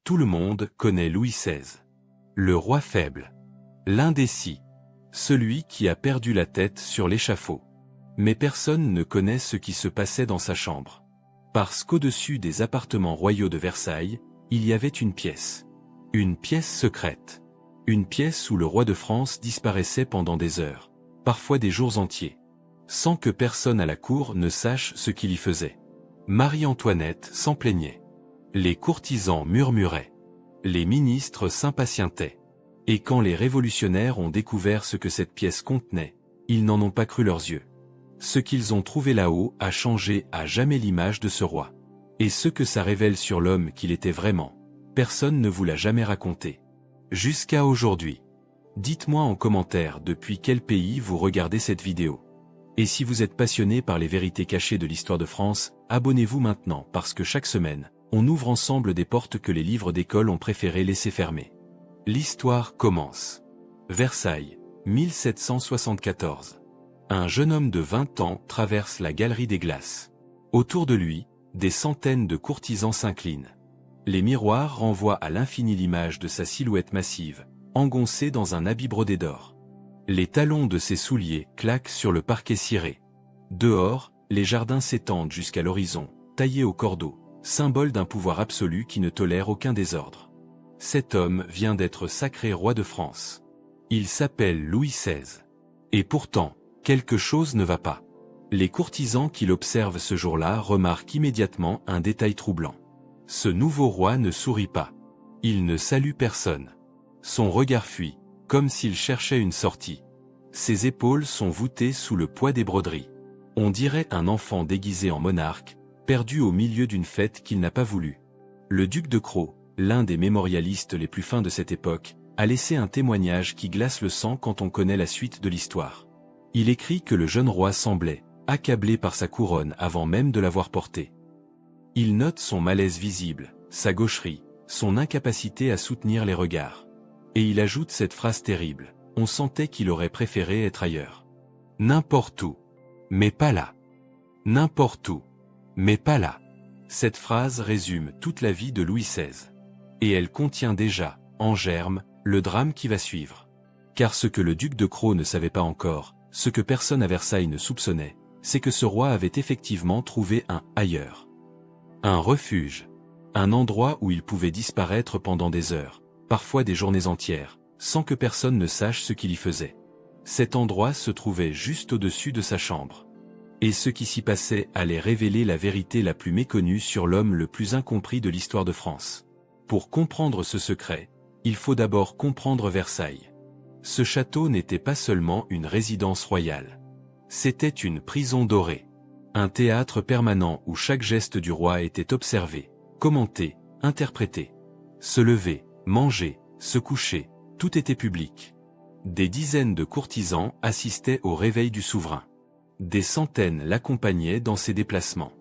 Tout le monde connaît Louis XVI. Le roi faible. L'indécis. Celui qui a perdu la tête sur l'échafaud. Mais personne ne connaît ce qui se passait dans sa chambre. Parce qu'au-dessus des appartements royaux de Versailles, il y avait une pièce. Une pièce secrète. Une pièce où le roi de France disparaissait pendant des heures, parfois des jours entiers, sans que personne à la cour ne sache ce qu'il y faisait. Marie-Antoinette s'en plaignait. Les courtisans murmuraient. Les ministres s'impatientaient. Et quand les révolutionnaires ont découvert ce que cette pièce contenait, ils n'en ont pas cru leurs yeux. Ce qu'ils ont trouvé là-haut a changé à jamais l'image de ce roi. Et ce que ça révèle sur l'homme qu'il était vraiment, personne ne vous l'a jamais raconté. Jusqu'à aujourd'hui. Dites-moi en commentaire depuis quel pays vous regardez cette vidéo. Et si vous êtes passionné par les vérités cachées de l'histoire de France, abonnez-vous maintenant parce que chaque semaine, on ouvre ensemble des portes que les livres d'école ont préféré laisser fermer. L'histoire commence. Versailles, 1774. Un jeune homme de 20 ans traverse la galerie des glaces. Autour de lui, des centaines de courtisans s'inclinent. Les miroirs renvoient à l'infini l'image de sa silhouette massive, engoncée dans un habit brodé d'or. Les talons de ses souliers claquent sur le parquet ciré. Dehors, les jardins s'étendent jusqu'à l'horizon, taillés au cordeau, symbole d'un pouvoir absolu qui ne tolère aucun désordre. Cet homme vient d'être sacré roi de France. Il s'appelle Louis XVI. Et pourtant, quelque chose ne va pas. Les courtisans qui l'observent ce jour-là remarquent immédiatement un détail troublant. Ce nouveau roi ne sourit pas. Il ne salue personne. Son regard fuit, comme s'il cherchait une sortie. Ses épaules sont voûtées sous le poids des broderies. On dirait un enfant déguisé en monarque, perdu au milieu d'une fête qu'il n'a pas voulu. Le duc de Cros, l'un des mémorialistes les plus fins de cette époque, a laissé un témoignage qui glace le sang quand on connaît la suite de l'histoire. Il écrit que le jeune roi semblait accablé par sa couronne avant même de l'avoir portée. Il note son malaise visible, sa gaucherie, son incapacité à soutenir les regards. Et il ajoute cette phrase terrible, on sentait qu'il aurait préféré être ailleurs. N'importe où. Mais pas là. N'importe où. Mais pas là. Cette phrase résume toute la vie de Louis XVI. Et elle contient déjà, en germe, le drame qui va suivre. Car ce que le duc de Cros ne savait pas encore, ce que personne à Versailles ne soupçonnait, c'est que ce roi avait effectivement trouvé un « ailleurs ». Un refuge. Un endroit où il pouvait disparaître pendant des heures, parfois des journées entières, sans que personne ne sache ce qu'il y faisait. Cet endroit se trouvait juste au-dessus de sa chambre. Et ce qui s'y passait allait révéler la vérité la plus méconnue sur l'homme le plus incompris de l'histoire de France. Pour comprendre ce secret, il faut d'abord comprendre Versailles. Ce château n'était pas seulement une résidence royale. C'était une prison dorée. Un théâtre permanent où chaque geste du roi était observé, commenté, interprété. Se lever, manger, se coucher, tout était public. Des dizaines de courtisans assistaient au réveil du souverain. Des centaines l'accompagnaient dans ses déplacements.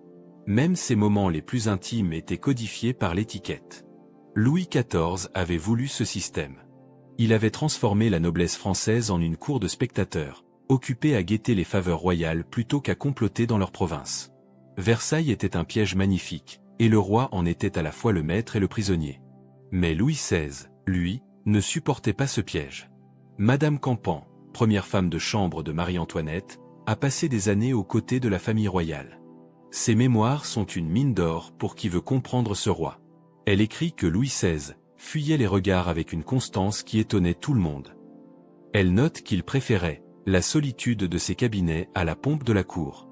Même ses moments les plus intimes étaient codifiés par l'étiquette. Louis XIV avait voulu ce système. Il avait transformé la noblesse française en une cour de spectateurs, occupés à guetter les faveurs royales plutôt qu'à comploter dans leur province. Versailles était un piège magnifique, et le roi en était à la fois le maître et le prisonnier. Mais Louis XVI, lui, ne supportait pas ce piège. Madame Campan, première femme de chambre de Marie-Antoinette, a passé des années aux côtés de la famille royale. Ses mémoires sont une mine d'or pour qui veut comprendre ce roi. Elle écrit que Louis XVI fuyait les regards avec une constance qui étonnait tout le monde. Elle note qu'il préférait la solitude de ses cabinets à la pompe de la cour.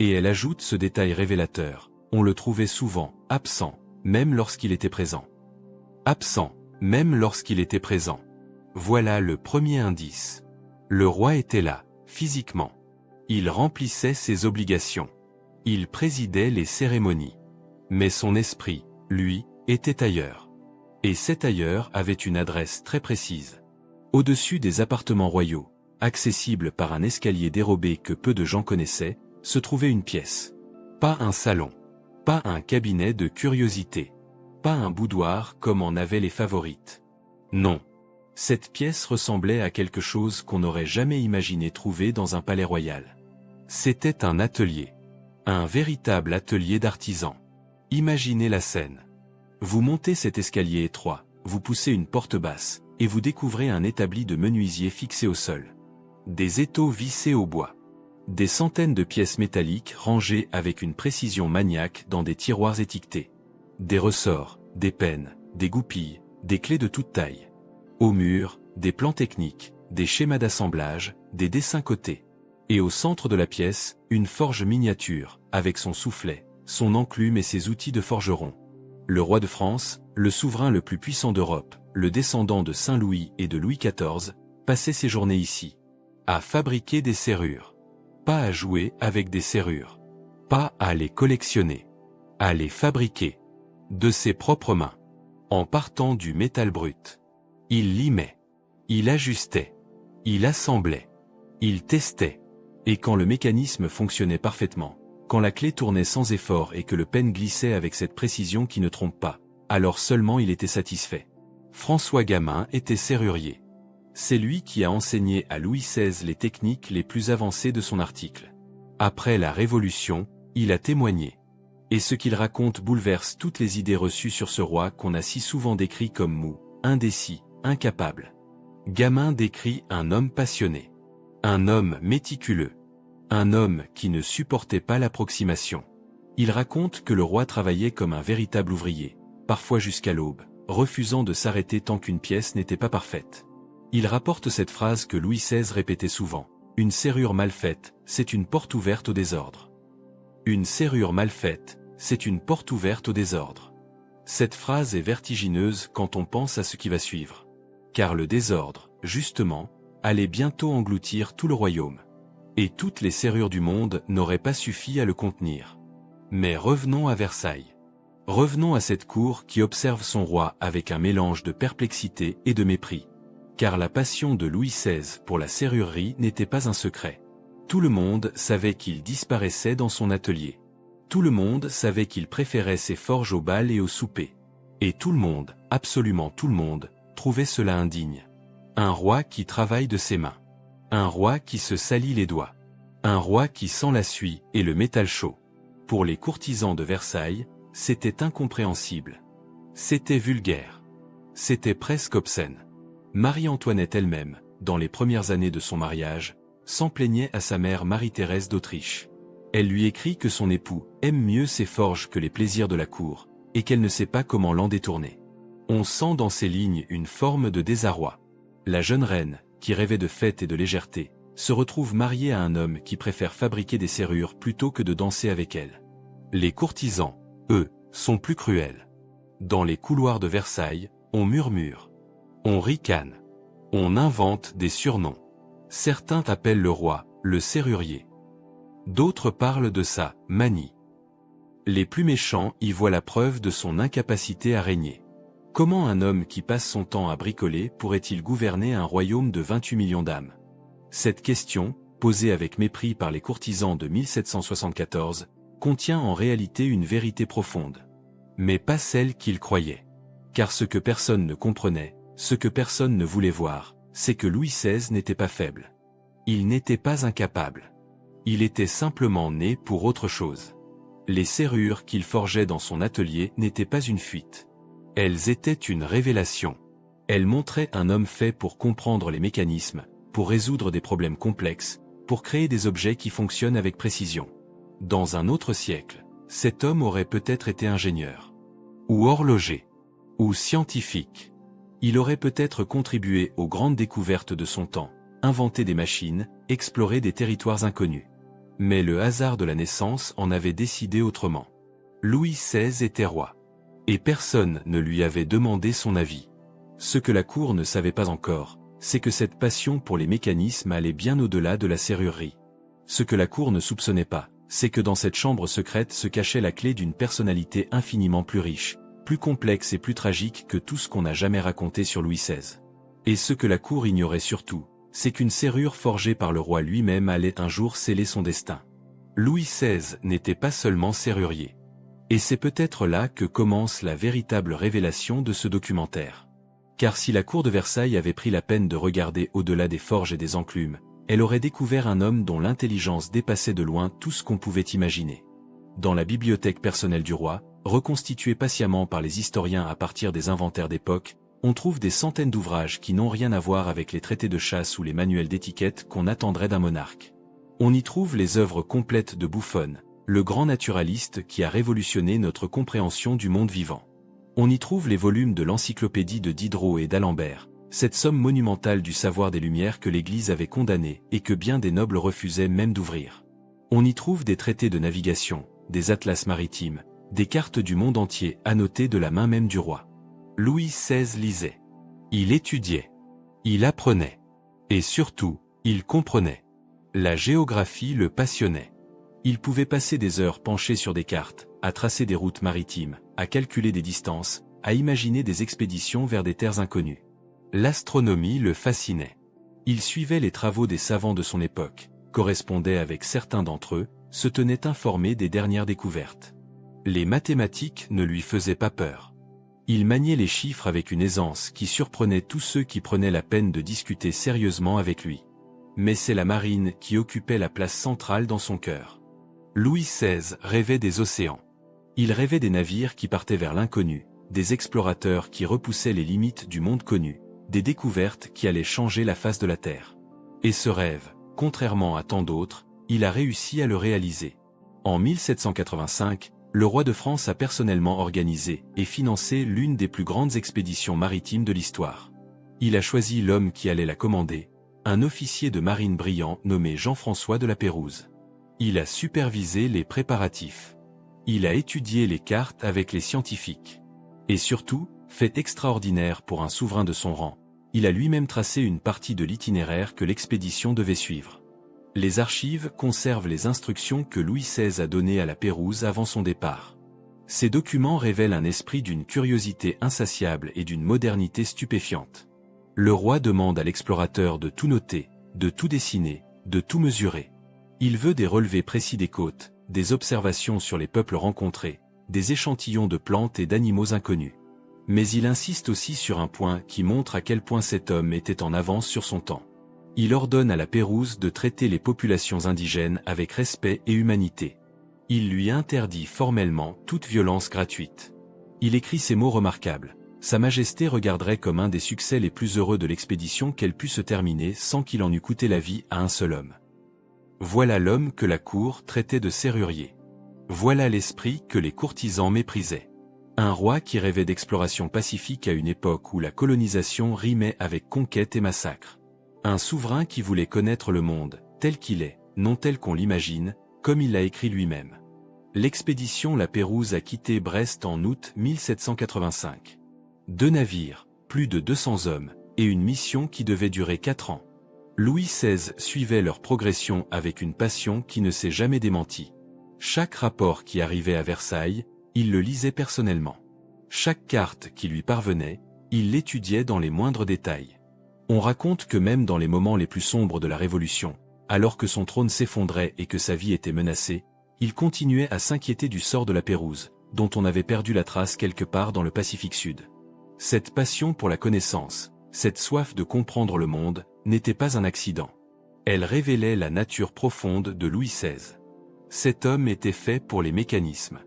Et elle ajoute ce détail révélateur, on le trouvait souvent absent, même lorsqu'il était présent. Absent, même lorsqu'il était présent. Voilà le premier indice. Le roi était là, physiquement. Il remplissait ses obligations. Il présidait les cérémonies. Mais son esprit, lui, était ailleurs. Et cet ailleurs avait une adresse très précise. Au-dessus des appartements royaux, accessible par un escalier dérobé que peu de gens connaissaient, se trouvait une pièce. Pas un salon. Pas un cabinet de curiosité. Pas un boudoir comme en avaient les favorites. Non. Cette pièce ressemblait à quelque chose qu'on n'aurait jamais imaginé trouver dans un palais royal. C'était un atelier. Un véritable atelier d'artisan. Imaginez la scène. Vous montez cet escalier étroit, vous poussez une porte basse, et vous découvrez un établi de menuisier fixé au sol. Des étaux vissés au bois. Des centaines de pièces métalliques rangées avec une précision maniaque dans des tiroirs étiquetés. Des ressorts, des pennes, des goupilles, des clés de toute taille. Au mur, des plans techniques, des schémas d'assemblage, des dessins cotés. Et au centre de la pièce, une forge miniature, avec son soufflet, son enclume et ses outils de forgeron. Le roi de France, le souverain le plus puissant d'Europe, le descendant de Saint-Louis et de Louis XIV, passait ses journées ici. À fabriquer des serrures. Pas à jouer avec des serrures. Pas à les collectionner. À les fabriquer. De ses propres mains. En partant du métal brut. Il limait. Il ajustait. Il assemblait. Il testait. Et quand le mécanisme fonctionnait parfaitement, quand la clé tournait sans effort et que le pen glissait avec cette précision qui ne trompe pas, alors seulement il était satisfait. François Gamin était serrurier. C'est lui qui a enseigné à Louis XVI les techniques les plus avancées de son article. Après la Révolution, il a témoigné. Et ce qu'il raconte bouleverse toutes les idées reçues sur ce roi qu'on a si souvent décrit comme mou, indécis, incapable. Gamin décrit un homme passionné. Un homme méticuleux. Un homme qui ne supportait pas l'approximation. Il raconte que le roi travaillait comme un véritable ouvrier, parfois jusqu'à l'aube, refusant de s'arrêter tant qu'une pièce n'était pas parfaite. Il rapporte cette phrase que Louis XVI répétait souvent. Une serrure mal faite, c'est une porte ouverte au désordre. Une serrure mal faite, c'est une porte ouverte au désordre. Cette phrase est vertigineuse quand on pense à ce qui va suivre. Car le désordre, justement, allait bientôt engloutir tout le royaume. Et toutes les serrures du monde n'auraient pas suffi à le contenir. Mais revenons à Versailles. Revenons à cette cour qui observe son roi avec un mélange de perplexité et de mépris. Car la passion de Louis XVI pour la serrurerie n'était pas un secret. Tout le monde savait qu'il disparaissait dans son atelier. Tout le monde savait qu'il préférait ses forges au bal et au souper. Et tout le monde, absolument tout le monde, trouvait cela indigne. Un roi qui travaille de ses mains. Un roi qui se salit les doigts. Un roi qui sent la suie et le métal chaud. Pour les courtisans de Versailles, c'était incompréhensible. C'était vulgaire. C'était presque obscène. Marie-Antoinette elle-même, dans les premières années de son mariage, s'en plaignait à sa mère Marie-Thérèse d'Autriche. Elle lui écrit que son époux aime mieux ses forges que les plaisirs de la cour, et qu'elle ne sait pas comment l'en détourner. On sent dans ces lignes une forme de désarroi. La jeune reine, qui rêvait de fête et de légèreté, se retrouve mariée à un homme qui préfère fabriquer des serrures plutôt que de danser avec elle. Les courtisans, eux, sont plus cruels. Dans les couloirs de Versailles, on murmure. On ricane. On invente des surnoms. Certains appellent le roi, le serrurier. D'autres parlent de sa manie. Les plus méchants y voient la preuve de son incapacité à régner. Comment un homme qui passe son temps à bricoler pourrait-il gouverner un royaume de 28 millions d'âmes? Cette question, posée avec mépris par les courtisans de 1774, contient en réalité une vérité profonde. Mais pas celle qu'ils croyaient. Car ce que personne ne comprenait, ce que personne ne voulait voir, c'est que Louis XVI n'était pas faible. Il n'était pas incapable. Il était simplement né pour autre chose. Les serrures qu'il forgeait dans son atelier n'étaient pas une fuite. Elles étaient une révélation. Elles montraient un homme fait pour comprendre les mécanismes, pour résoudre des problèmes complexes, pour créer des objets qui fonctionnent avec précision. Dans un autre siècle, cet homme aurait peut-être été ingénieur, ou horloger, ou scientifique. Il aurait peut-être contribué aux grandes découvertes de son temps, inventé des machines, exploré des territoires inconnus. Mais le hasard de la naissance en avait décidé autrement. Louis XVI était roi. Et personne ne lui avait demandé son avis. Ce que la cour ne savait pas encore, c'est que cette passion pour les mécanismes allait bien au-delà de la serrurerie. Ce que la cour ne soupçonnait pas, c'est que dans cette chambre secrète se cachait la clé d'une personnalité infiniment plus riche, plus complexe et plus tragique que tout ce qu'on n'a jamais raconté sur Louis XVI. Et ce que la cour ignorait surtout, c'est qu'une serrure forgée par le roi lui-même allait un jour sceller son destin. Louis XVI n'était pas seulement serrurier. Et c'est peut-être là que commence la véritable révélation de ce documentaire. Car si la cour de Versailles avait pris la peine de regarder au-delà des forges et des enclumes, elle aurait découvert un homme dont l'intelligence dépassait de loin tout ce qu'on pouvait imaginer. Dans la bibliothèque personnelle du roi, reconstitués patiemment par les historiens à partir des inventaires d'époque, on trouve des centaines d'ouvrages qui n'ont rien à voir avec les traités de chasse ou les manuels d'étiquette qu'on attendrait d'un monarque. On y trouve les œuvres complètes de Buffon, le grand naturaliste qui a révolutionné notre compréhension du monde vivant. On y trouve les volumes de l'encyclopédie de Diderot et d'Alembert, cette somme monumentale du savoir des Lumières que l'Église avait condamnée et que bien des nobles refusaient même d'ouvrir. On y trouve des traités de navigation, des atlas maritimes, des cartes du monde entier annotées de la main même du roi. Louis XVI lisait. Il étudiait. Il apprenait. Et surtout, il comprenait. La géographie le passionnait. Il pouvait passer des heures penché sur des cartes, à tracer des routes maritimes, à calculer des distances, à imaginer des expéditions vers des terres inconnues. L'astronomie le fascinait. Il suivait les travaux des savants de son époque, correspondait avec certains d'entre eux, se tenait informé des dernières découvertes. Les mathématiques ne lui faisaient pas peur. Il maniait les chiffres avec une aisance qui surprenait tous ceux qui prenaient la peine de discuter sérieusement avec lui. Mais c'est la marine qui occupait la place centrale dans son cœur. Louis XVI rêvait des océans. Il rêvait des navires qui partaient vers l'inconnu, des explorateurs qui repoussaient les limites du monde connu, des découvertes qui allaient changer la face de la Terre. Et ce rêve, contrairement à tant d'autres, il a réussi à le réaliser. En 1785, le roi de France a personnellement organisé et financé l'une des plus grandes expéditions maritimes de l'histoire. Il a choisi l'homme qui allait la commander, un officier de marine brillant nommé Jean-François de la Pérouse. Il a supervisé les préparatifs. Il a étudié les cartes avec les scientifiques. Et surtout, fait extraordinaire pour un souverain de son rang, il a lui-même tracé une partie de l'itinéraire que l'expédition devait suivre. Les archives conservent les instructions que Louis XVI a données à la Pérouse avant son départ. Ces documents révèlent un esprit d'une curiosité insatiable et d'une modernité stupéfiante. Le roi demande à l'explorateur de tout noter, de tout dessiner, de tout mesurer. Il veut des relevés précis des côtes, des observations sur les peuples rencontrés, des échantillons de plantes et d'animaux inconnus. Mais il insiste aussi sur un point qui montre à quel point cet homme était en avance sur son temps. Il ordonne à la Pérouse de traiter les populations indigènes avec respect et humanité. Il lui interdit formellement toute violence gratuite. Il écrit ces mots remarquables. Sa Majesté regarderait comme un des succès les plus heureux de l'expédition qu'elle pût se terminer sans qu'il en eût coûté la vie à un seul homme. Voilà l'homme que la cour traitait de serrurier. Voilà l'esprit que les courtisans méprisaient. Un roi qui rêvait d'exploration pacifique à une époque où la colonisation rimait avec conquête et massacre. Un souverain qui voulait connaître le monde, tel qu'il est, non tel qu'on l'imagine, comme il l'a écrit lui-même. L'expédition La Pérouse a quitté Brest en août 1785. 2 navires, plus de 200 hommes, et une mission qui devait durer 4 ans. Louis XVI suivait leur progression avec une passion qui ne s'est jamais démentie. Chaque rapport qui arrivait à Versailles, il le lisait personnellement. Chaque carte qui lui parvenait, il l'étudiait dans les moindres détails. On raconte que même dans les moments les plus sombres de la Révolution, alors que son trône s'effondrait et que sa vie était menacée, il continuait à s'inquiéter du sort de la Pérouse, dont on avait perdu la trace quelque part dans le Pacifique Sud. Cette passion pour la connaissance, cette soif de comprendre le monde, n'était pas un accident. Elle révélait la nature profonde de Louis XVI. Cet homme était fait pour les mécanismes.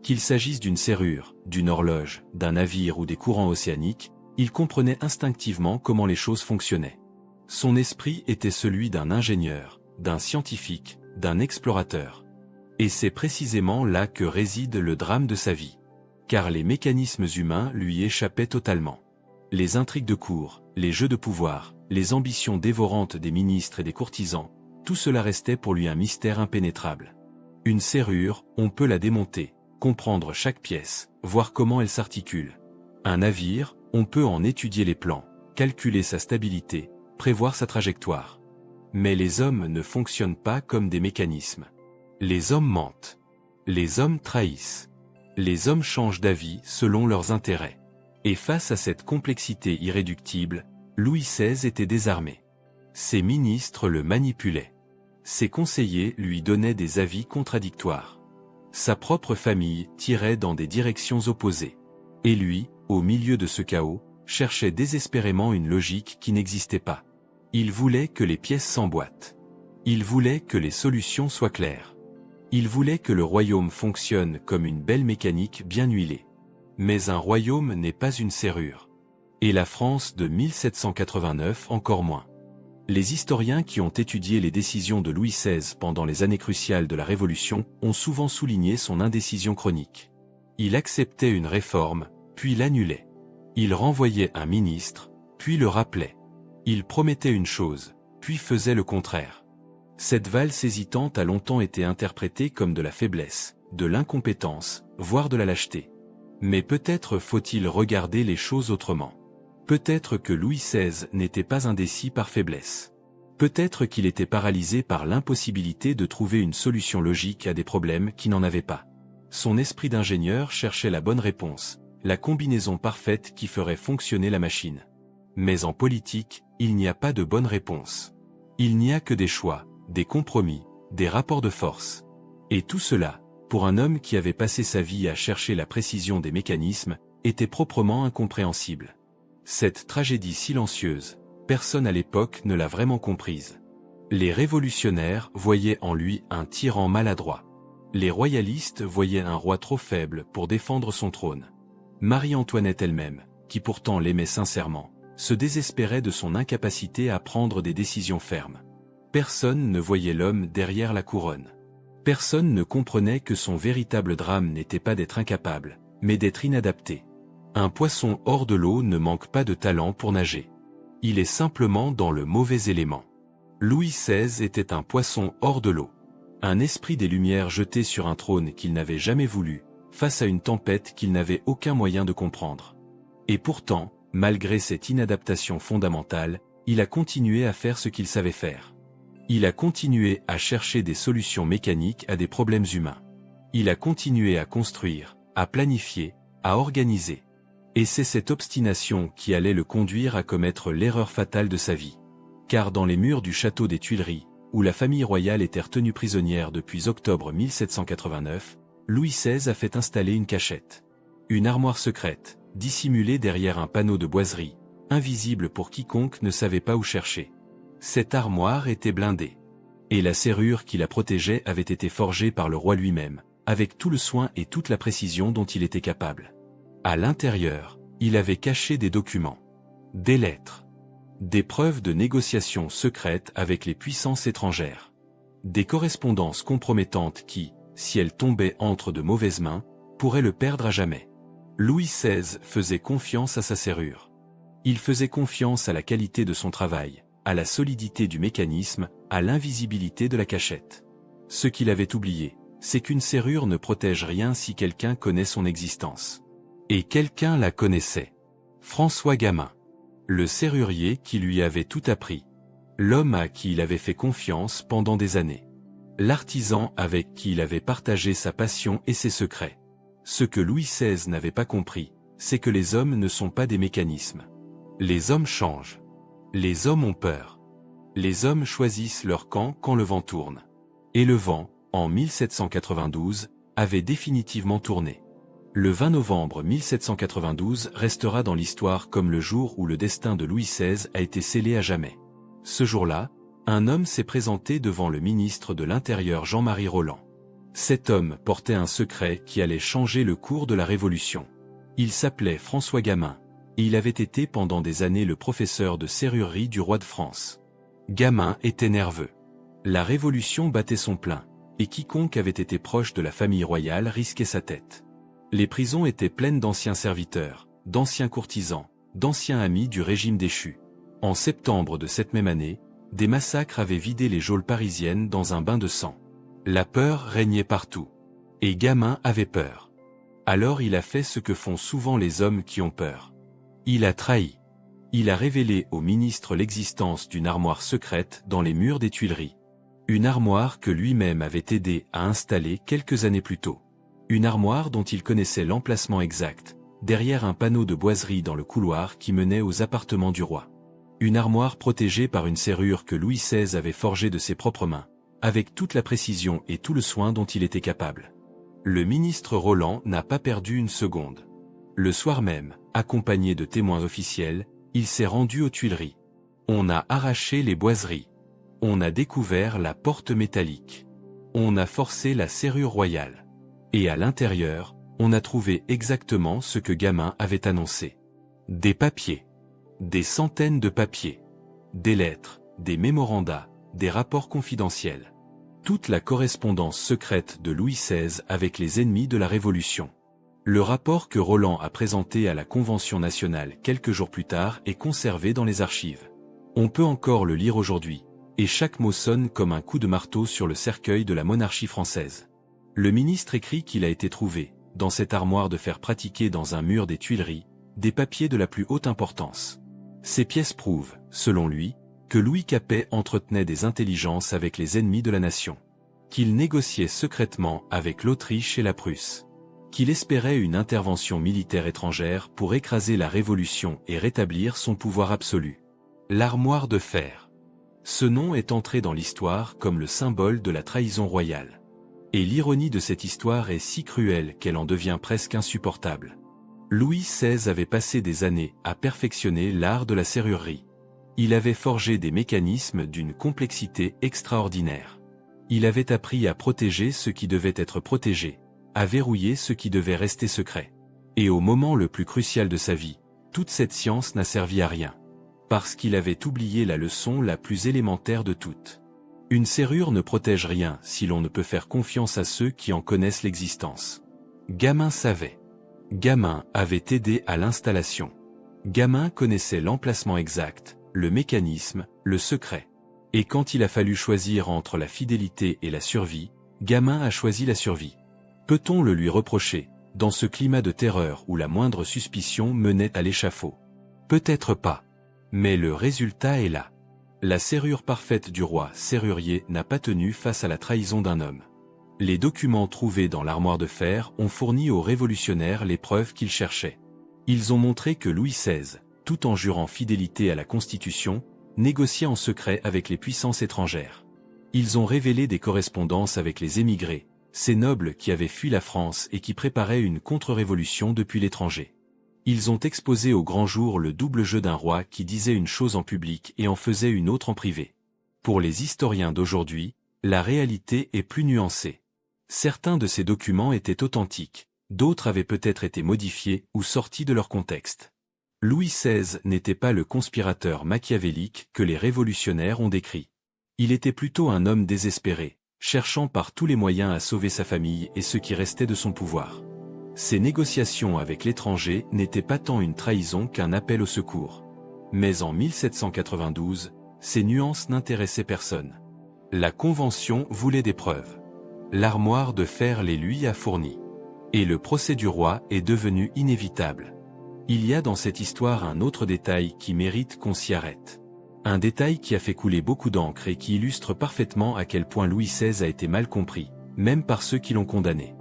Qu'il s'agisse d'une serrure, d'une horloge, d'un navire ou des courants océaniques, il comprenait instinctivement comment les choses fonctionnaient. Son esprit était celui d'un ingénieur, d'un scientifique, d'un explorateur. Et c'est précisément là que réside le drame de sa vie. Car les mécanismes humains lui échappaient totalement. Les intrigues de cour, les jeux de pouvoir, les ambitions dévorantes des ministres et des courtisans, tout cela restait pour lui un mystère impénétrable. Une serrure, on peut la démonter, comprendre chaque pièce, voir comment elle s'articule. Un navire, on peut en étudier les plans, calculer sa stabilité, prévoir sa trajectoire. Mais les hommes ne fonctionnent pas comme des mécanismes. Les hommes mentent. Les hommes trahissent. Les hommes changent d'avis selon leurs intérêts. Et face à cette complexité irréductible, Louis XVI était désarmé. Ses ministres le manipulaient. Ses conseillers lui donnaient des avis contradictoires. Sa propre famille tirait dans des directions opposées. Et lui, au milieu de ce chaos, cherchait désespérément une logique qui n'existait pas. Il voulait que les pièces s'emboîtent. Il voulait que les solutions soient claires. Il voulait que le royaume fonctionne comme une belle mécanique bien huilée. Mais un royaume n'est pas une serrure. Et la France de 1789 encore moins. Les historiens qui ont étudié les décisions de Louis XVI pendant les années cruciales de la Révolution ont souvent souligné son indécision chronique. Il acceptait une réforme, puis l'annulait. Il renvoyait un ministre, puis le rappelait. Il promettait une chose, puis faisait le contraire. Cette valse hésitante a longtemps été interprétée comme de la faiblesse, de l'incompétence, voire de la lâcheté. Mais peut-être faut-il regarder les choses autrement. Peut-être que Louis XVI n'était pas indécis par faiblesse. Peut-être qu'il était paralysé par l'impossibilité de trouver une solution logique à des problèmes qui n'en avaient pas. Son esprit d'ingénieur cherchait la bonne réponse, la combinaison parfaite qui ferait fonctionner la machine. Mais en politique, il n'y a pas de bonne réponse. Il n'y a que des choix, des compromis, des rapports de force. Et tout cela, pour un homme qui avait passé sa vie à chercher la précision des mécanismes, était proprement incompréhensible. Cette tragédie silencieuse, personne à l'époque ne l'a vraiment comprise. Les révolutionnaires voyaient en lui un tyran maladroit. Les royalistes voyaient un roi trop faible pour défendre son trône. Marie-Antoinette elle-même, qui pourtant l'aimait sincèrement, se désespérait de son incapacité à prendre des décisions fermes. Personne ne voyait l'homme derrière la couronne. Personne ne comprenait que son véritable drame n'était pas d'être incapable, mais d'être inadapté. Un poisson hors de l'eau ne manque pas de talent pour nager. Il est simplement dans le mauvais élément. Louis XVI était un poisson hors de l'eau. Un esprit des Lumières jeté sur un trône qu'il n'avait jamais voulu, face à une tempête qu'il n'avait aucun moyen de comprendre. Et pourtant, malgré cette inadaptation fondamentale, il a continué à faire ce qu'il savait faire. Il a continué à chercher des solutions mécaniques à des problèmes humains. Il a continué à construire, à planifier, à organiser. Et c'est cette obstination qui allait le conduire à commettre l'erreur fatale de sa vie. Car dans les murs du château des Tuileries, où la famille royale était retenue prisonnière depuis octobre 1789, Louis XVI a fait installer une cachette. Une armoire secrète, dissimulée derrière un panneau de boiserie, invisible pour quiconque ne savait pas où chercher. Cette armoire était blindée. Et la serrure qui la protégeait avait été forgée par le roi lui-même, avec tout le soin et toute la précision dont il était capable. À l'intérieur, il avait caché des documents, des lettres, des preuves de négociations secrètes avec les puissances étrangères, des correspondances compromettantes qui, si elles tombaient entre de mauvaises mains, pourraient le perdre à jamais. Louis XVI faisait confiance à sa serrure. Il faisait confiance à la qualité de son travail, à la solidité du mécanisme, à l'invisibilité de la cachette. Ce qu'il avait oublié, c'est qu'une serrure ne protège rien si quelqu'un connaît son existence. Et quelqu'un la connaissait. François Gamin. Le serrurier qui lui avait tout appris. L'homme à qui il avait fait confiance pendant des années. L'artisan avec qui il avait partagé sa passion et ses secrets. Ce que Louis XVI n'avait pas compris, c'est que les hommes ne sont pas des mécanismes. Les hommes changent. Les hommes ont peur. Les hommes choisissent leur camp quand le vent tourne. Et le vent, en 1792, avait définitivement tourné. Le 20 novembre 1792 restera dans l'histoire comme le jour où le destin de Louis XVI a été scellé à jamais. Ce jour-là, un homme s'est présenté devant le ministre de l'Intérieur Jean-Marie Roland. Cet homme portait un secret qui allait changer le cours de la Révolution. Il s'appelait François Gamin, et il avait été pendant des années le professeur de serrurerie du roi de France. Gamin était nerveux. La Révolution battait son plein, et quiconque avait été proche de la famille royale risquait sa tête. Les prisons étaient pleines d'anciens serviteurs, d'anciens courtisans, d'anciens amis du régime déchu. En septembre de cette même année, des massacres avaient vidé les geôles parisiennes dans un bain de sang. La peur régnait partout. Et Gamin avait peur. Alors il a fait ce que font souvent les hommes qui ont peur. Il a trahi. Il a révélé au ministre l'existence d'une armoire secrète dans les murs des Tuileries. Une armoire que lui-même avait aidé à installer quelques années plus tôt. Une armoire dont il connaissait l'emplacement exact, derrière un panneau de boiserie dans le couloir qui menait aux appartements du roi. Une armoire protégée par une serrure que Louis XVI avait forgée de ses propres mains, avec toute la précision et tout le soin dont il était capable. Le ministre Roland n'a pas perdu une seconde. Le soir même, accompagné de témoins officiels, il s'est rendu aux Tuileries. On a arraché les boiseries. On a découvert la porte métallique. On a forcé la serrure royale. Et à l'intérieur, on a trouvé exactement ce que Gamin avait annoncé. Des papiers. Des centaines de papiers. Des lettres, des mémorandas, des rapports confidentiels. Toute la correspondance secrète de Louis XVI avec les ennemis de la Révolution. Le rapport que Roland a présenté à la Convention nationale quelques jours plus tard est conservé dans les archives. On peut encore le lire aujourd'hui, et chaque mot sonne comme un coup de marteau sur le cercueil de la monarchie française. Le ministre écrit qu'il a été trouvé, dans cette armoire de fer pratiquée dans un mur des Tuileries, des papiers de la plus haute importance. Ces pièces prouvent, selon lui, que Louis Capet entretenait des intelligences avec les ennemis de la nation. Qu'il négociait secrètement avec l'Autriche et la Prusse. Qu'il espérait une intervention militaire étrangère pour écraser la Révolution et rétablir son pouvoir absolu. L'armoire de fer. Ce nom est entré dans l'histoire comme le symbole de la trahison royale. Et l'ironie de cette histoire est si cruelle qu'elle en devient presque insupportable. Louis XVI avait passé des années à perfectionner l'art de la serrurerie. Il avait forgé des mécanismes d'une complexité extraordinaire. Il avait appris à protéger ce qui devait être protégé, à verrouiller ce qui devait rester secret. Et au moment le plus crucial de sa vie, toute cette science n'a servi à rien. Parce qu'il avait oublié la leçon la plus élémentaire de toutes. Une serrure ne protège rien si l'on ne peut faire confiance à ceux qui en connaissent l'existence. Gamin savait. Gamin avait aidé à l'installation. Gamin connaissait l'emplacement exact, le mécanisme, le secret. Et quand il a fallu choisir entre la fidélité et la survie, Gamin a choisi la survie. Peut-on le lui reprocher, dans ce climat de terreur où la moindre suspicion menait à l'échafaud? Peut-être pas. Mais le résultat est là. La serrure parfaite du roi serrurier n'a pas tenu face à la trahison d'un homme. Les documents trouvés dans l'armoire de fer ont fourni aux révolutionnaires les preuves qu'ils cherchaient. Ils ont montré que Louis XVI, tout en jurant fidélité à la Constitution, négociait en secret avec les puissances étrangères. Ils ont révélé des correspondances avec les émigrés, ces nobles qui avaient fui la France et qui préparaient une contre-révolution depuis l'étranger. Ils ont exposé au grand jour le double jeu d'un roi qui disait une chose en public et en faisait une autre en privé. Pour les historiens d'aujourd'hui, la réalité est plus nuancée. Certains de ces documents étaient authentiques, d'autres avaient peut-être été modifiés ou sortis de leur contexte. Louis XVI n'était pas le conspirateur machiavélique que les révolutionnaires ont décrit. Il était plutôt un homme désespéré, cherchant par tous les moyens à sauver sa famille et ce qui restait de son pouvoir. Ces négociations avec l'étranger n'étaient pas tant une trahison qu'un appel au secours. Mais en 1792, ces nuances n'intéressaient personne. La Convention voulait des preuves. L'armoire de fer les lui a fournies. Et le procès du roi est devenu inévitable. Il y a dans cette histoire un autre détail qui mérite qu'on s'y arrête. Un détail qui a fait couler beaucoup d'encre et qui illustre parfaitement à quel point Louis XVI a été mal compris, même par ceux qui l'ont condamné.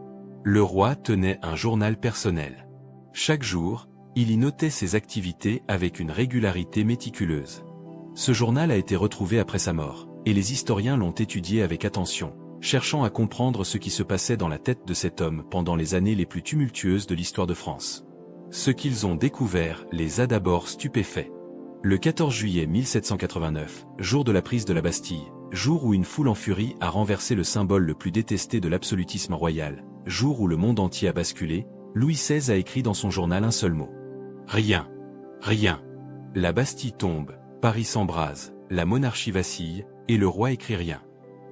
Le roi tenait un journal personnel. Chaque jour, il y notait ses activités avec une régularité méticuleuse. Ce journal a été retrouvé après sa mort, et les historiens l'ont étudié avec attention, cherchant à comprendre ce qui se passait dans la tête de cet homme pendant les années les plus tumultueuses de l'histoire de France. Ce qu'ils ont découvert les a d'abord stupéfaits. Le 14 juillet 1789, jour de la prise de la Bastille, jour où une foule en furie a renversé le symbole le plus détesté de l'absolutisme royal, jour où le monde entier a basculé, Louis XVI a écrit dans son journal un seul mot. Rien. Rien. La Bastille tombe, Paris s'embrase, la monarchie vacille, et le roi écrit rien.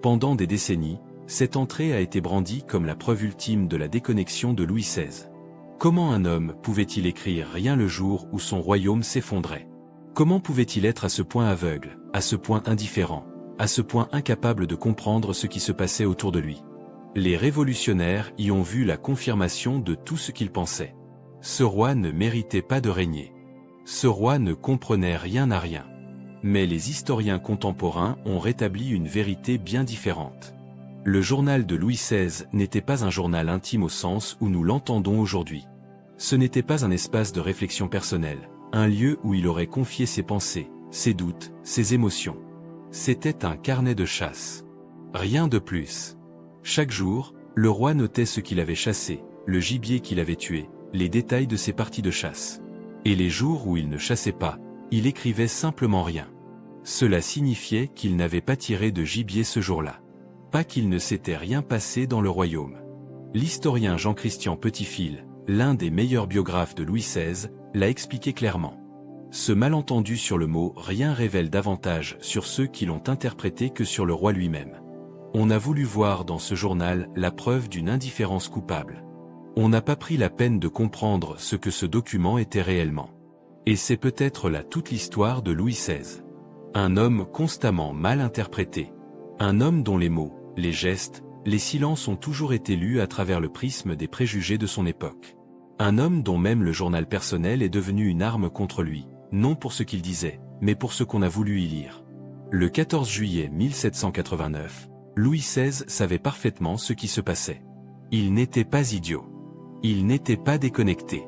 Pendant des décennies, cette entrée a été brandie comme la preuve ultime de la déconnexion de Louis XVI. Comment un homme pouvait-il écrire rien le jour où son royaume s'effondrait? Comment pouvait-il être à ce point aveugle, à ce point indifférent, à ce point incapable de comprendre ce qui se passait autour de lui? Les révolutionnaires y ont vu la confirmation de tout ce qu'ils pensaient. Ce roi ne méritait pas de régner. Ce roi ne comprenait rien à rien. Mais les historiens contemporains ont rétabli une vérité bien différente. Le journal de Louis XVI n'était pas un journal intime au sens où nous l'entendons aujourd'hui. Ce n'était pas un espace de réflexion personnelle, un lieu où il aurait confié ses pensées, ses doutes, ses émotions. C'était un carnet de chasse. Rien de plus. Chaque jour, le roi notait ce qu'il avait chassé, le gibier qu'il avait tué, les détails de ses parties de chasse. Et les jours où il ne chassait pas, il écrivait simplement rien. Cela signifiait qu'il n'avait pas tiré de gibier ce jour-là. pas qu'il ne s'était rien passé dans le royaume. L'historien Jean-Christian Petitfil, l'un des meilleurs biographes de Louis XVI, l'a expliqué clairement. Ce malentendu sur le mot « rien » révèle davantage sur ceux qui l'ont interprété que sur le roi lui-même. On a voulu voir dans ce journal la preuve d'une indifférence coupable. On n'a pas pris la peine de comprendre ce que ce document était réellement. Et c'est peut-être là toute l'histoire de Louis XVI. Un homme constamment mal interprété. Un homme dont les mots, les gestes, les silences ont toujours été lus à travers le prisme des préjugés de son époque. Un homme dont même le journal personnel est devenu une arme contre lui, non pour ce qu'il disait, mais pour ce qu'on a voulu y lire. Le 14 juillet 1789, Louis XVI savait parfaitement ce qui se passait. Il n'était pas idiot. Il n'était pas déconnecté.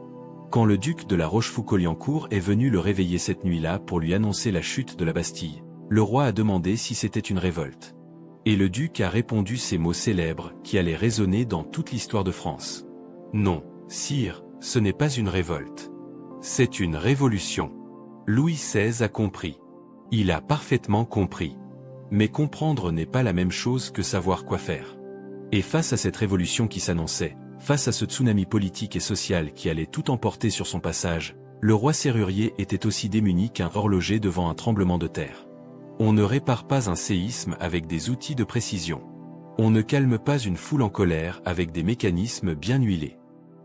Quand le duc de la Rochefoucauld-Liancourt est venu le réveiller cette nuit-là pour lui annoncer la chute de la Bastille, le roi a demandé si c'était une révolte. Et le duc a répondu ces mots célèbres qui allaient résonner dans toute l'histoire de France. Non, sire, ce n'est pas une révolte. C'est une révolution. Louis XVI a compris. Il a parfaitement compris. Mais comprendre n'est pas la même chose que savoir quoi faire. Et face à cette révolution qui s'annonçait, face à ce tsunami politique et social qui allait tout emporter sur son passage, le roi serrurier était aussi démuni qu'un horloger devant un tremblement de terre. On ne répare pas un séisme avec des outils de précision. On ne calme pas une foule en colère avec des mécanismes bien huilés.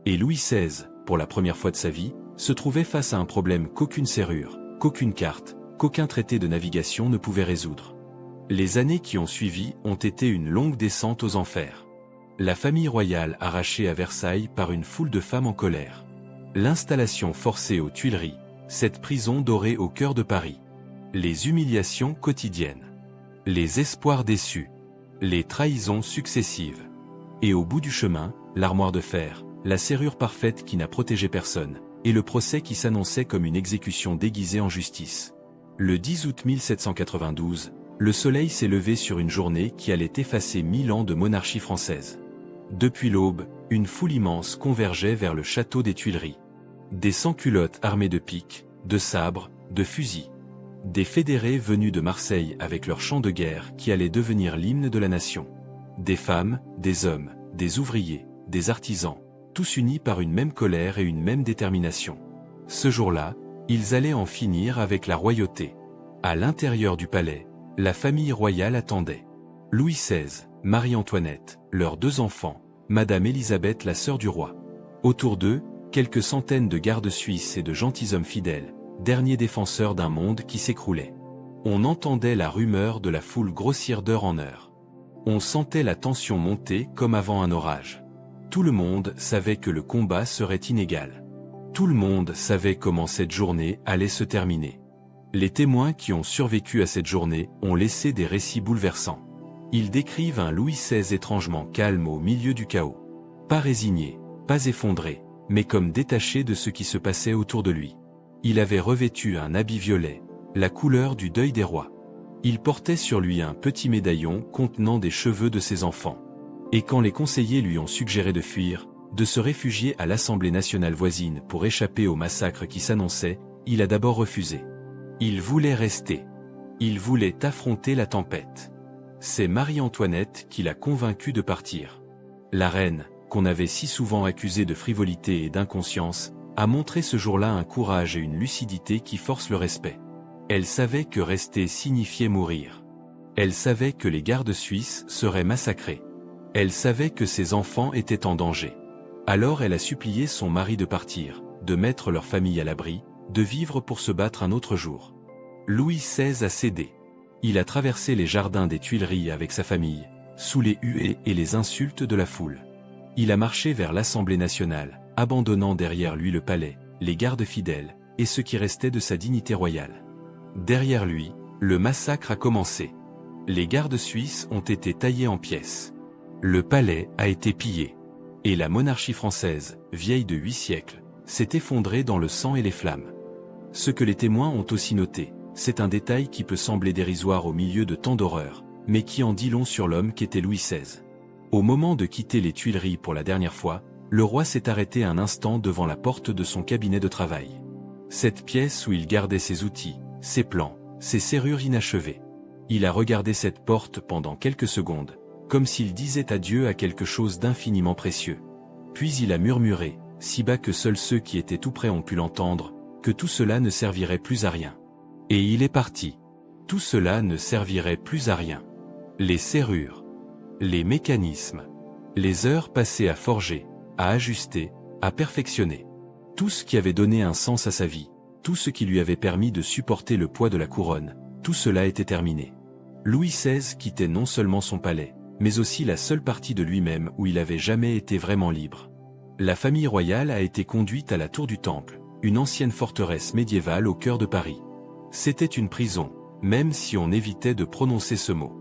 Et Louis XVI, pour la première fois de sa vie, se trouvait face à un problème qu'aucune serrure, qu'aucune carte, qu'aucun traité de navigation ne pouvait résoudre. Les années qui ont suivi ont été une longue descente aux enfers. La famille royale arrachée à Versailles par une foule de femmes en colère. L'installation forcée aux Tuileries, cette prison dorée au cœur de Paris. Les humiliations quotidiennes. Les espoirs déçus. Les trahisons successives. Et au bout du chemin, l'armoire de fer, la serrure parfaite qui n'a protégé personne, et le procès qui s'annonçait comme une exécution déguisée en justice. Le 10 août 1792, le soleil s'est levé sur une journée qui allait effacer 1000 ans de monarchie française. Depuis l'aube, une foule immense convergeait vers le château des Tuileries. Des sans-culottes armés de piques, de sabres, de fusils. Des fédérés venus de Marseille avec leurs chants de guerre qui allaient devenir l'hymne de la nation. Des femmes, des hommes, des ouvriers, des artisans, tous unis par une même colère et une même détermination. Ce jour-là, ils allaient en finir avec la royauté. À l'intérieur du palais, la famille royale attendait. Louis XVI, Marie-Antoinette, leurs 2 enfants, Madame Élisabeth la sœur du roi. Autour d'eux, quelques centaines de gardes suisses et de gentilshommes fidèles, derniers défenseurs d'un monde qui s'écroulait. On entendait la rumeur de la foule grossir d'heure en heure. On sentait la tension monter comme avant un orage. Tout le monde savait que le combat serait inégal. Tout le monde savait comment cette journée allait se terminer. Les témoins qui ont survécu à cette journée ont laissé des récits bouleversants. Ils décrivent un Louis XVI étrangement calme au milieu du chaos. Pas résigné, pas effondré, mais comme détaché de ce qui se passait autour de lui. Il avait revêtu un habit violet, la couleur du deuil des rois. Il portait sur lui un petit médaillon contenant des cheveux de ses enfants. Et quand les conseillers lui ont suggéré de fuir, de se réfugier à l'Assemblée nationale voisine pour échapper au massacre qui s'annonçait, il a d'abord refusé. Il voulait rester. Il voulait affronter la tempête. C'est Marie-Antoinette qui l'a convaincu de partir. La reine, qu'on avait si souvent accusée de frivolité et d'inconscience, a montré ce jour-là un courage et une lucidité qui forcent le respect. Elle savait que rester signifiait mourir. Elle savait que les gardes suisses seraient massacrés. Elle savait que ses enfants étaient en danger. Alors elle a supplié son mari de partir, de mettre leur famille à l'abri, de vivre pour se battre un autre jour. Louis XVI a cédé. Il a traversé les jardins des Tuileries avec sa famille, sous les huées et les insultes de la foule. Il a marché vers l'Assemblée nationale, abandonnant derrière lui le palais, les gardes fidèles, et ce qui restait de sa dignité royale. Derrière lui, le massacre a commencé. Les gardes suisses ont été taillés en pièces. Le palais a été pillé. Et la monarchie française, vieille de 8 siècles, s'est effondrée dans le sang et les flammes. Ce que les témoins ont aussi noté, c'est un détail qui peut sembler dérisoire au milieu de tant d'horreurs, mais qui en dit long sur l'homme qu'était Louis XVI. Au moment de quitter les Tuileries pour la dernière fois, le roi s'est arrêté un instant devant la porte de son cabinet de travail. Cette pièce où il gardait ses outils, ses plans, ses serrures inachevées. Il a regardé cette porte pendant quelques secondes, comme s'il disait adieu à quelque chose d'infiniment précieux. Puis il a murmuré, si bas que seuls ceux qui étaient tout près ont pu l'entendre, que tout cela ne servirait plus à rien. Et il est parti. Tout cela ne servirait plus à rien. Les serrures, les mécanismes, les heures passées à forger, à ajuster, à perfectionner. Tout ce qui avait donné un sens à sa vie, tout ce qui lui avait permis de supporter le poids de la couronne, tout cela était terminé. Louis XVI quittait non seulement son palais, mais aussi la seule partie de lui-même où il avait jamais été vraiment libre. La famille royale a été conduite à la Tour du Temple, une ancienne forteresse médiévale au cœur de Paris. C'était une prison, même si on évitait de prononcer ce mot.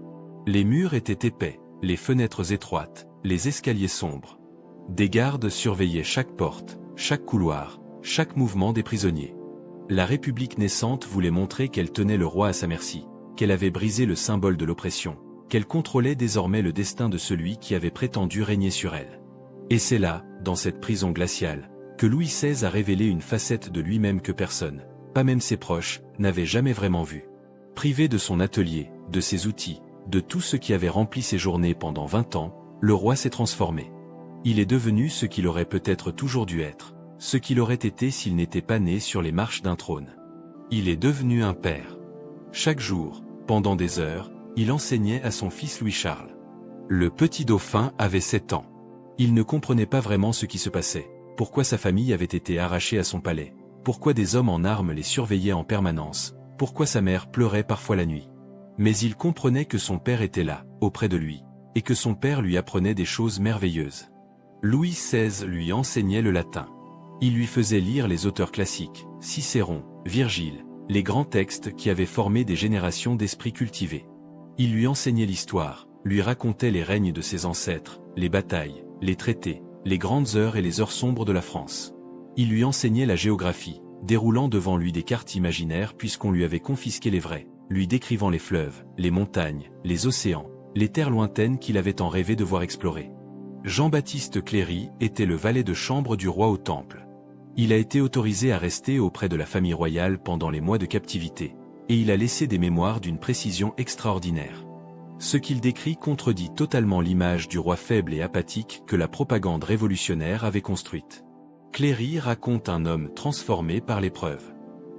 Les murs étaient épais, les fenêtres étroites, les escaliers sombres. Des gardes surveillaient chaque porte, chaque couloir, chaque mouvement des prisonniers. La République naissante voulait montrer qu'elle tenait le roi à sa merci, qu'elle avait brisé le symbole de l'oppression, qu'elle contrôlait désormais le destin de celui qui avait prétendu régner sur elle. Et c'est là, dans cette prison glaciale, que Louis XVI a révélé une facette de lui-même que personne, pas même ses proches, n'avait jamais vraiment vue. Privé de son atelier, de ses outils, de tout ce qui avait rempli ses journées pendant 20 ans, le roi s'est transformé. Il est devenu ce qu'il aurait peut-être toujours dû être, ce qu'il aurait été s'il n'était pas né sur les marches d'un trône. Il est devenu un père. Chaque jour, pendant des heures, il enseignait à son fils Louis-Charles. Le petit dauphin avait 7 ans. Il ne comprenait pas vraiment ce qui se passait, pourquoi sa famille avait été arrachée à son palais, pourquoi des hommes en armes les surveillaient en permanence, pourquoi sa mère pleurait parfois la nuit. Mais il comprenait que son père était là, auprès de lui, et que son père lui apprenait des choses merveilleuses. Louis XVI lui enseignait le latin. Il lui faisait lire les auteurs classiques, Cicéron, Virgile, les grands textes qui avaient formé des générations d'esprits cultivés. Il lui enseignait l'histoire, lui racontait les règnes de ses ancêtres, les batailles, les traités, les grandes heures et les heures sombres de la France. Il lui enseignait la géographie, déroulant devant lui des cartes imaginaires puisqu'on lui avait confisqué les vraies, lui décrivant les fleuves, les montagnes, les océans, les terres lointaines qu'il avait tant rêvé de voir explorer. Jean-Baptiste Cléry était le valet de chambre du roi au Temple. Il a été autorisé à rester auprès de la famille royale pendant les mois de captivité, et il a laissé des mémoires d'une précision extraordinaire. Ce qu'il décrit contredit totalement l'image du roi faible et apathique que la propagande révolutionnaire avait construite. Cléry raconte un homme transformé par l'épreuve.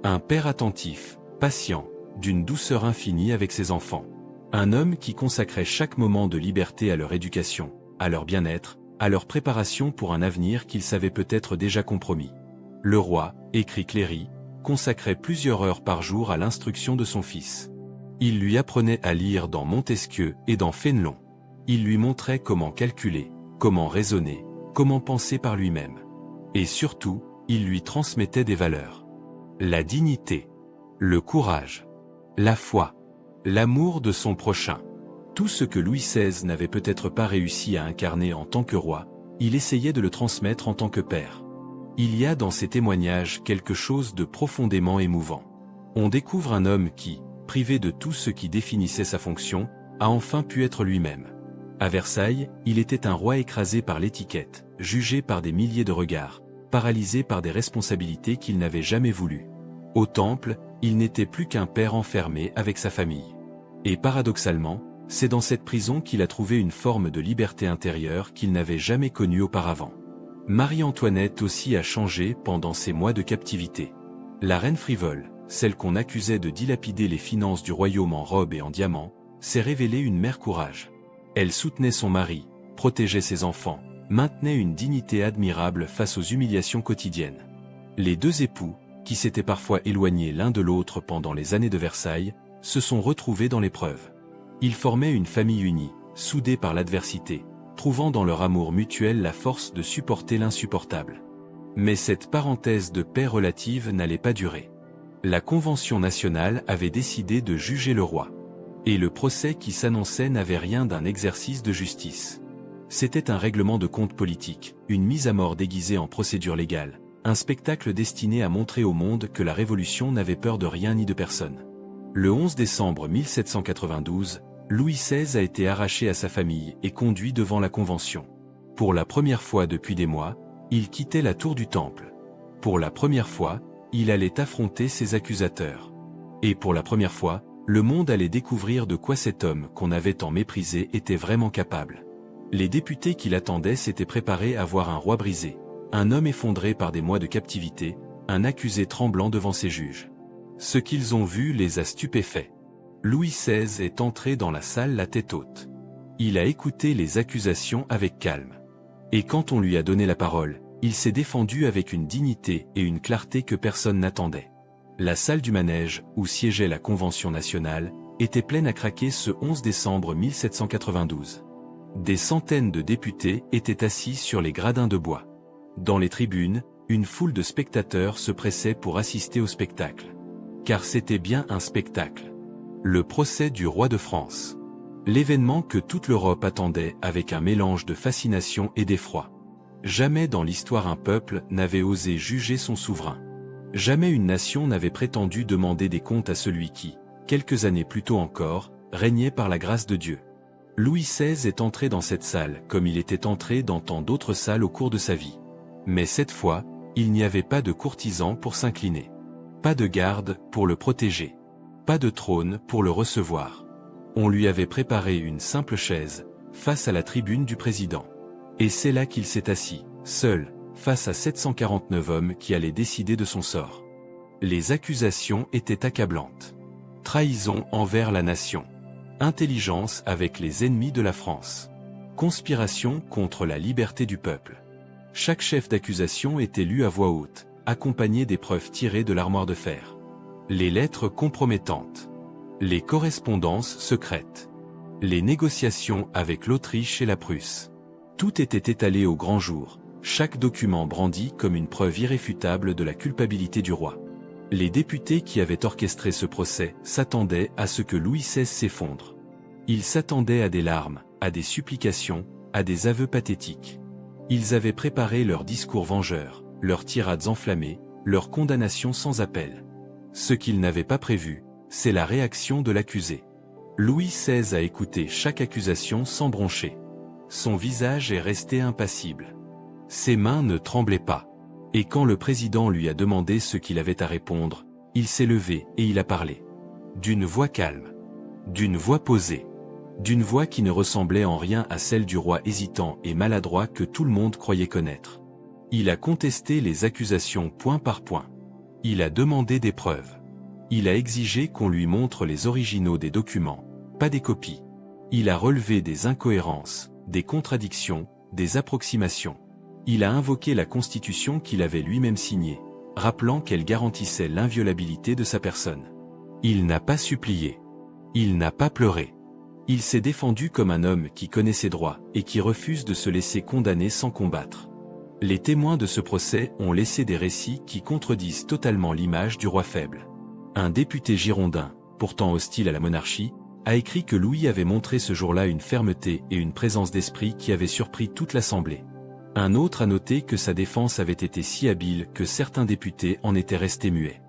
Un père attentif, patient, d'une douceur infinie avec ses enfants. Un homme qui consacrait chaque moment de liberté à leur éducation, à leur bien-être, à leur préparation pour un avenir qu'il savait peut-être déjà compromis. Le roi, écrit Cléry, consacrait plusieurs heures par jour à l'instruction de son fils. Il lui apprenait à lire dans Montesquieu et dans Fénelon. Il lui montrait comment calculer, comment raisonner, comment penser par lui-même. Et surtout, il lui transmettait des valeurs. La dignité, le courage, la foi, l'amour de son prochain. Tout ce que Louis XVI n'avait peut-être pas réussi à incarner en tant que roi, il essayait de le transmettre en tant que père. Il y a dans ces témoignages quelque chose de profondément émouvant. On découvre un homme qui, privé de tout ce qui définissait sa fonction, a enfin pu être lui-même. À Versailles, il était un roi écrasé par l'étiquette, jugé par des milliers de regards, paralysé par des responsabilités qu'il n'avait jamais voulues. Au Temple, il n'était plus qu'un père enfermé avec sa famille. Et paradoxalement, c'est dans cette prison qu'il a trouvé une forme de liberté intérieure qu'il n'avait jamais connue auparavant. Marie-Antoinette aussi a changé pendant ces mois de captivité. La reine frivole, celle qu'on accusait de dilapider les finances du royaume en robe et en diamants, s'est révélée une mère courage. Elle soutenait son mari, protégeait ses enfants, maintenait une dignité admirable face aux humiliations quotidiennes. Les deux époux, qui s'étaient parfois éloignés l'un de l'autre pendant les années de Versailles, se sont retrouvés dans l'épreuve. Ils formaient une famille unie, soudée par l'adversité, trouvant dans leur amour mutuel la force de supporter l'insupportable. Mais cette parenthèse de paix relative n'allait pas durer. La Convention nationale avait décidé de juger le roi. Et le procès qui s'annonçait n'avait rien d'un exercice de justice. C'était un règlement de compte politique, une mise à mort déguisée en procédure légale, un spectacle destiné à montrer au monde que la Révolution n'avait peur de rien ni de personne. Le 11 décembre 1792, Louis XVI a été arraché à sa famille et conduit devant la Convention. Pour la première fois depuis des mois, il quittait la tour du Temple. Pour la première fois, il allait affronter ses accusateurs. Et pour la première fois, Le monde allait découvrir de quoi cet homme qu'on avait tant méprisé était vraiment capable. Les députés qui l'attendaient s'étaient préparés à voir un roi brisé, un homme effondré par des mois de captivité, un accusé tremblant devant ses juges. Ce qu'ils ont vu les a stupéfaits. Louis XVI est entré dans la salle la tête haute. Il a écouté les accusations avec calme. Et quand on lui a donné la parole, il s'est défendu avec une dignité et une clarté que personne n'attendait. La salle du manège, où siégeait la Convention nationale, était pleine à craquer ce 11 décembre 1792. Des centaines de députés étaient assis sur les gradins de bois. Dans les tribunes, une foule de spectateurs se pressait pour assister au spectacle. Car c'était bien un spectacle. Le procès du roi de France. L'événement que toute l'Europe attendait avec un mélange de fascination et d'effroi. Jamais dans l'histoire un peuple n'avait osé juger son souverain. Jamais une nation n'avait prétendu demander des comptes à celui qui, quelques années plus tôt encore, régnait par la grâce de Dieu. Louis XVI est entré dans cette salle comme il était entré dans tant d'autres salles au cours de sa vie. Mais cette fois, il n'y avait pas de courtisans pour s'incliner. Pas de garde pour le protéger. Pas de trône pour le recevoir. On lui avait préparé une simple chaise, face à la tribune du président. Et c'est là qu'il s'est assis, seul, face à 749 hommes qui allaient décider de son sort. Les accusations étaient accablantes. Trahison envers la nation. Intelligence avec les ennemis de la France. Conspiration contre la liberté du peuple. Chaque chef d'accusation était lu à voix haute, accompagné des preuves tirées de l'armoire de fer. Les lettres compromettantes. Les correspondances secrètes. Les négociations avec l'Autriche et la Prusse. Tout était étalé au grand jour, chaque document brandi comme une preuve irréfutable de la culpabilité du roi. Les députés qui avaient orchestré ce procès s'attendaient à ce que Louis XVI s'effondre. Ils s'attendaient à des larmes, à des supplications, à des aveux pathétiques. Ils avaient préparé leurs discours vengeurs, leurs tirades enflammées, leurs condamnations sans appel. Ce qu'ils n'avaient pas prévu, c'est la réaction de l'accusé. Louis XVI a écouté chaque accusation sans broncher. Son visage est resté impassible. Ses mains ne tremblaient pas. Et quand le président lui a demandé ce qu'il avait à répondre, il s'est levé et il a parlé. D'une voix calme. D'une voix posée. D'une voix qui ne ressemblait en rien à celle du roi hésitant et maladroit que tout le monde croyait connaître. Il a contesté les accusations point par point. Il a demandé des preuves. Il a exigé qu'on lui montre les originaux des documents, pas des copies. Il a relevé des incohérences, des contradictions, des approximations. Il a invoqué la Constitution qu'il avait lui-même signée, rappelant qu'elle garantissait l'inviolabilité de sa personne. Il n'a pas supplié. Il n'a pas pleuré. Il s'est défendu comme un homme qui connaît ses droits et qui refuse de se laisser condamner sans combattre. Les témoins de ce procès ont laissé des récits qui contredisent totalement l'image du roi faible. Un député girondin, pourtant hostile à la monarchie, a écrit que Louis avait montré ce jour-là une fermeté et une présence d'esprit qui avaient surpris toute l'Assemblée. Un autre a noté que sa défense avait été si habile que certains députés en étaient restés muets.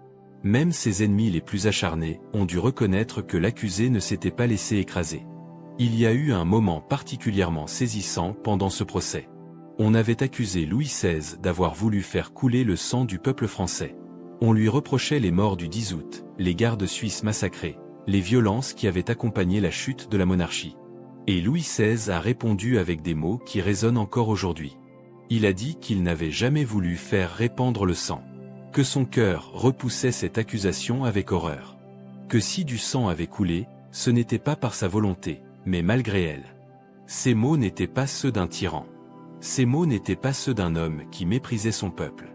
Même ses ennemis les plus acharnés ont dû reconnaître que l'accusé ne s'était pas laissé écraser. Il y a eu un moment particulièrement saisissant pendant ce procès. On avait accusé Louis XVI d'avoir voulu faire couler le sang du peuple français. On lui reprochait les morts du 10 août, les gardes suisses massacrés, les violences qui avaient accompagné la chute de la monarchie. Et Louis XVI a répondu avec des mots qui résonnent encore aujourd'hui. Il a dit qu'il n'avait jamais voulu faire répandre le sang. Que son cœur repoussait cette accusation avec horreur. Que si du sang avait coulé, ce n'était pas par sa volonté, mais malgré elle. Ces mots n'étaient pas ceux d'un tyran. Ces mots n'étaient pas ceux d'un homme qui méprisait son peuple.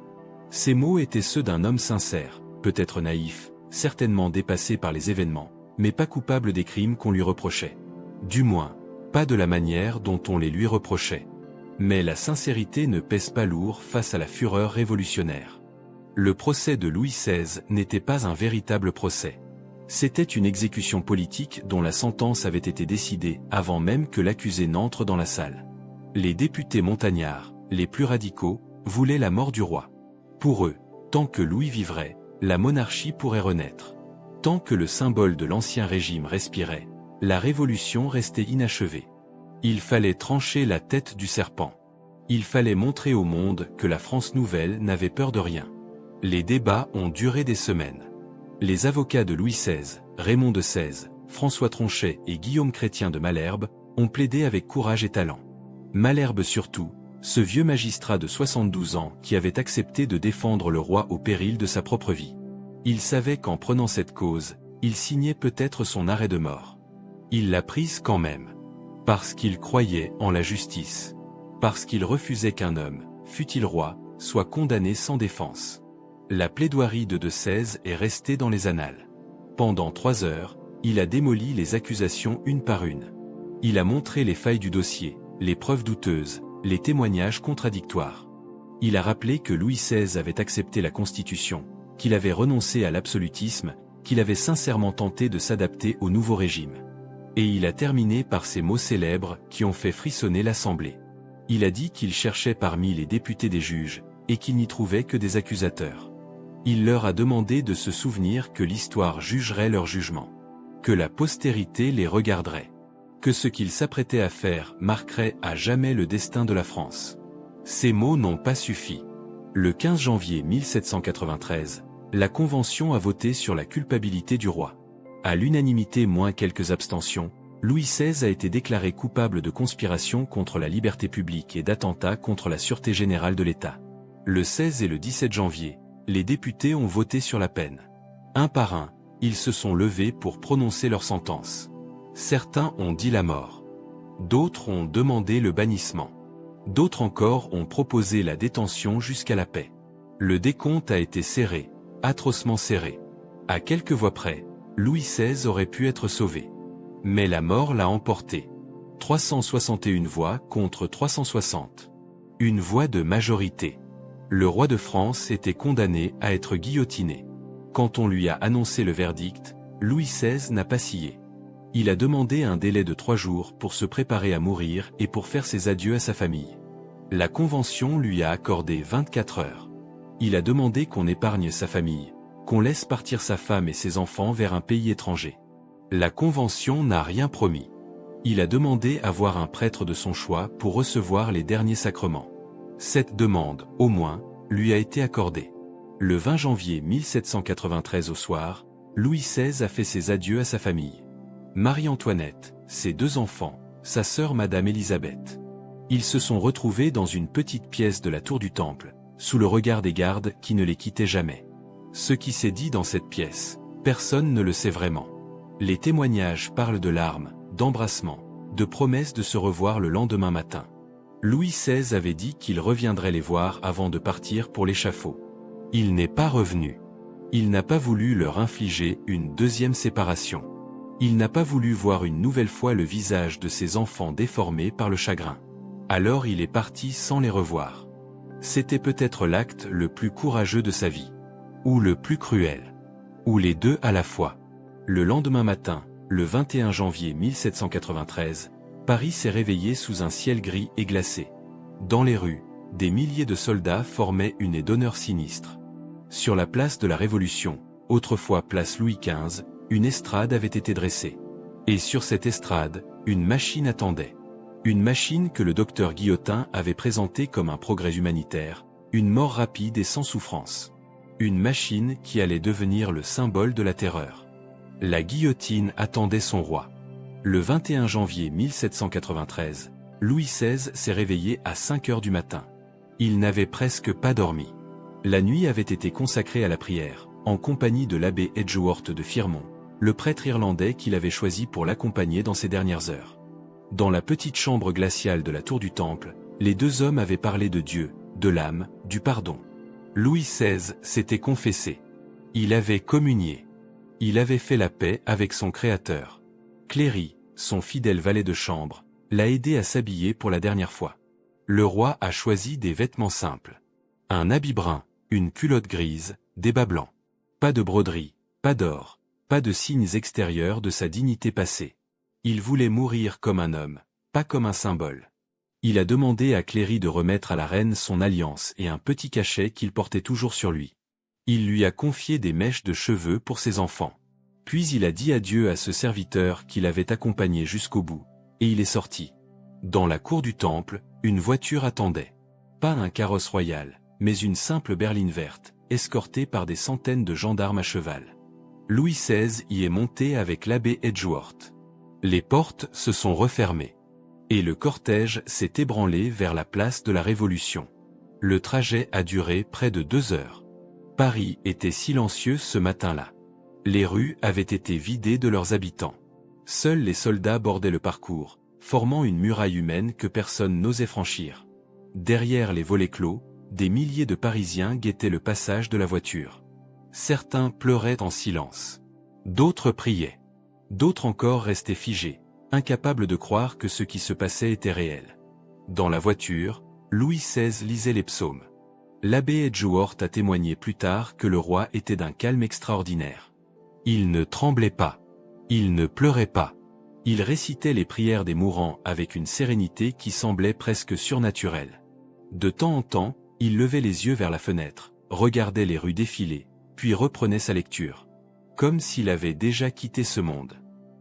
Ces mots étaient ceux d'un homme sincère, peut-être naïf, certainement dépassé par les événements, mais pas coupable des crimes qu'on lui reprochait. Du moins, pas de la manière dont on les lui reprochait. Mais la sincérité ne pèse pas lourd face à la fureur révolutionnaire. Le procès de Louis XVI n'était pas un véritable procès. C'était une exécution politique dont la sentence avait été décidée avant même que l'accusé n'entre dans la salle. Les députés montagnards, les plus radicaux, voulaient la mort du roi. Pour eux, tant que Louis vivrait, la monarchie pourrait renaître. Tant que le symbole de l'ancien régime respirait, la révolution restait inachevée. Il fallait trancher la tête du serpent. Il fallait montrer au monde que la France nouvelle n'avait peur de rien. Les débats ont duré des semaines. Les avocats de Louis XVI, Raymond de Sèze, François Tronchet et Guillaume Chrétien de Malherbe, ont plaidé avec courage et talent. Malherbe surtout, ce vieux magistrat de 72 ans qui avait accepté de défendre le roi au péril de sa propre vie. Il savait qu'en prenant cette cause, il signait peut-être son arrêt de mort. Il l'a prise quand même. Parce qu'il croyait en la justice. Parce qu'il refusait qu'un homme, fût-il roi, soit condamné sans défense. La plaidoirie de Sèze est restée dans les annales. Pendant 3 heures, il a démoli les accusations une par une. Il a montré les failles du dossier, les preuves douteuses, les témoignages contradictoires. Il a rappelé que Louis XVI avait accepté la Constitution, qu'il avait renoncé à l'absolutisme, qu'il avait sincèrement tenté de s'adapter au nouveau régime. Et il a terminé par ces mots célèbres qui ont fait frissonner l'Assemblée. Il a dit qu'il cherchait parmi les députés des juges, et qu'il n'y trouvait que des accusateurs. Il leur a demandé de se souvenir que l'histoire jugerait leur jugement, que la postérité les regarderait, que ce qu'ils s'apprêtaient à faire marquerait à jamais le destin de la France. Ces mots n'ont pas suffi. Le 15 janvier 1793, la Convention a voté sur la culpabilité du roi. À l'unanimité moins quelques abstentions, Louis XVI a été déclaré coupable de conspiration contre la liberté publique et d'attentat contre la sûreté générale de l'État. Le 16 et le 17 janvier, les députés ont voté sur la peine. Un par un, ils se sont levés pour prononcer leur sentence. Certains ont dit la mort. D'autres ont demandé le bannissement. D'autres encore ont proposé la détention jusqu'à la paix. Le décompte a été serré, atrocement serré. À quelques voix près, Louis XVI aurait pu être sauvé. Mais la mort l'a emporté. 361 voix contre 360. Une voix de majorité. Le roi de France était condamné à être guillotiné. Quand on lui a annoncé le verdict, Louis XVI n'a pas scié. Il a demandé un délai de 3 jours pour se préparer à mourir et pour faire ses adieux à sa famille. La Convention lui a accordé 24 heures. Il a demandé qu'on épargne sa famille, qu'on laisse partir sa femme et ses enfants vers un pays étranger. La Convention n'a rien promis. Il a demandé à voir un prêtre de son choix pour recevoir les derniers sacrements. Cette demande, au moins, lui a été accordée. Le 20 janvier 1793 au soir, Louis XVI a fait ses adieux à sa famille. Marie-Antoinette, ses 2 enfants, sa sœur Madame Élisabeth. Ils se sont retrouvés dans une petite pièce de la tour du Temple, sous le regard des gardes qui ne les quittaient jamais. Ce qui s'est dit dans cette pièce, personne ne le sait vraiment. Les témoignages parlent de larmes, d'embrassements, de promesses de se revoir le lendemain matin. Louis XVI avait dit qu'il reviendrait les voir avant de partir pour l'échafaud. Il n'est pas revenu. Il n'a pas voulu leur infliger une deuxième séparation. Il n'a pas voulu voir une nouvelle fois le visage de ses enfants déformés par le chagrin. Alors il est parti sans les revoir. C'était peut-être l'acte le plus courageux de sa vie. Ou le plus cruel. Ou les deux à la fois. Le lendemain matin, le 21 janvier 1793, Paris s'est réveillé sous un ciel gris et glacé. Dans les rues, des milliers de soldats formaient une haie d'honneur sinistre. Sur la place de la Révolution, autrefois place Louis XV, une estrade avait été dressée. Et sur cette estrade, une machine attendait. Une machine que le docteur Guillotin avait présentée comme un progrès humanitaire, une mort rapide et sans souffrance. Une machine qui allait devenir le symbole de la terreur. La guillotine attendait son roi. Le 21 janvier 1793, Louis XVI s'est réveillé à 5 heures du matin. Il n'avait presque pas dormi. La nuit avait été consacrée à la prière, en compagnie de l'abbé Edgeworth de Firmont, le prêtre irlandais qu'il avait choisi pour l'accompagner dans ses dernières heures. Dans la petite chambre glaciale de la tour du Temple, les 2 hommes avaient parlé de Dieu, de l'âme, du pardon. Louis XVI s'était confessé. Il avait communié. Il avait fait la paix avec son Créateur. Cléry, son fidèle valet de chambre, l'a aidé à s'habiller pour la dernière fois. Le roi a choisi des vêtements simples. Un habit brun, une culotte grise, des bas blancs. Pas de broderie, pas d'or, pas de signes extérieurs de sa dignité passée. Il voulait mourir comme un homme, pas comme un symbole. Il a demandé à Cléry de remettre à la reine son alliance et un petit cachet qu'il portait toujours sur lui. Il lui a confié des mèches de cheveux pour ses enfants. Puis il a dit adieu à ce serviteur qu'il avait accompagné jusqu'au bout, et il est sorti. Dans la cour du Temple, une voiture attendait. Pas un carrosse royal, mais une simple berline verte, escortée par des centaines de gendarmes à cheval. Louis XVI y est monté avec l'abbé Edgeworth. Les portes se sont refermées. Et le cortège s'est ébranlé vers la place de la Révolution. Le trajet a duré près de 2 heures. Paris était silencieux ce matin-là. Les rues avaient été vidées de leurs habitants. Seuls les soldats bordaient le parcours, formant une muraille humaine que personne n'osait franchir. Derrière les volets clos, des milliers de Parisiens guettaient le passage de la voiture. Certains pleuraient en silence. D'autres priaient. D'autres encore restaient figés, incapables de croire que ce qui se passait était réel. Dans la voiture, Louis XVI lisait les psaumes. L'abbé Edgeworth a témoigné plus tard que le roi était d'un calme extraordinaire. Il ne tremblait pas. Il ne pleurait pas. Il récitait les prières des mourants avec une sérénité qui semblait presque surnaturelle. De temps en temps, il levait les yeux vers la fenêtre, regardait les rues défiler, puis reprenait sa lecture. Comme s'il avait déjà quitté ce monde.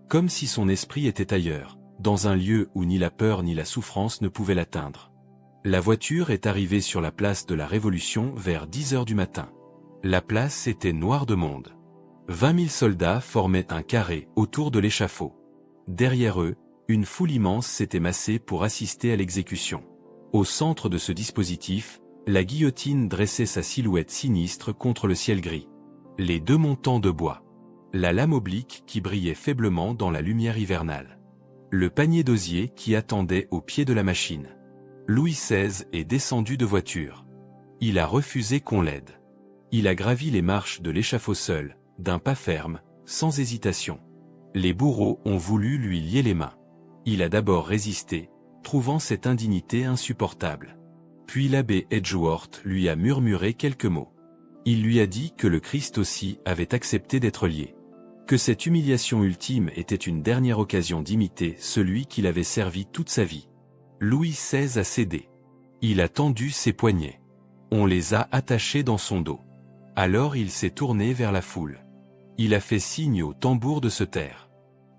Comme si son esprit était ailleurs, dans un lieu où ni la peur ni la souffrance ne pouvaient l'atteindre. La voiture est arrivée sur la place de la Révolution vers 10 heures du matin. La place était noire de monde. 20 000 soldats formaient un carré autour de l'échafaud. Derrière eux, une foule immense s'était massée pour assister à l'exécution. Au centre de ce dispositif, la guillotine dressait sa silhouette sinistre contre le ciel gris. Les 2 montants de bois. La lame oblique qui brillait faiblement dans la lumière hivernale. Le panier d'osier qui attendait au pied de la machine. Louis XVI est descendu de voiture. Il a refusé qu'on l'aide. Il a gravi les marches de l'échafaud seul, d'un pas ferme, sans hésitation. Les bourreaux ont voulu lui lier les mains. Il a d'abord résisté, trouvant cette indignité insupportable. Puis l'abbé Edgeworth lui a murmuré quelques mots. Il lui a dit que le Christ aussi avait accepté d'être lié. Que cette humiliation ultime était une dernière occasion d'imiter celui qu'il avait servi toute sa vie. Louis XVI a cédé. Il a tendu ses poignets. On les a attachés dans son dos. Alors il s'est tourné vers la foule. Il a fait signe au tambour de se taire.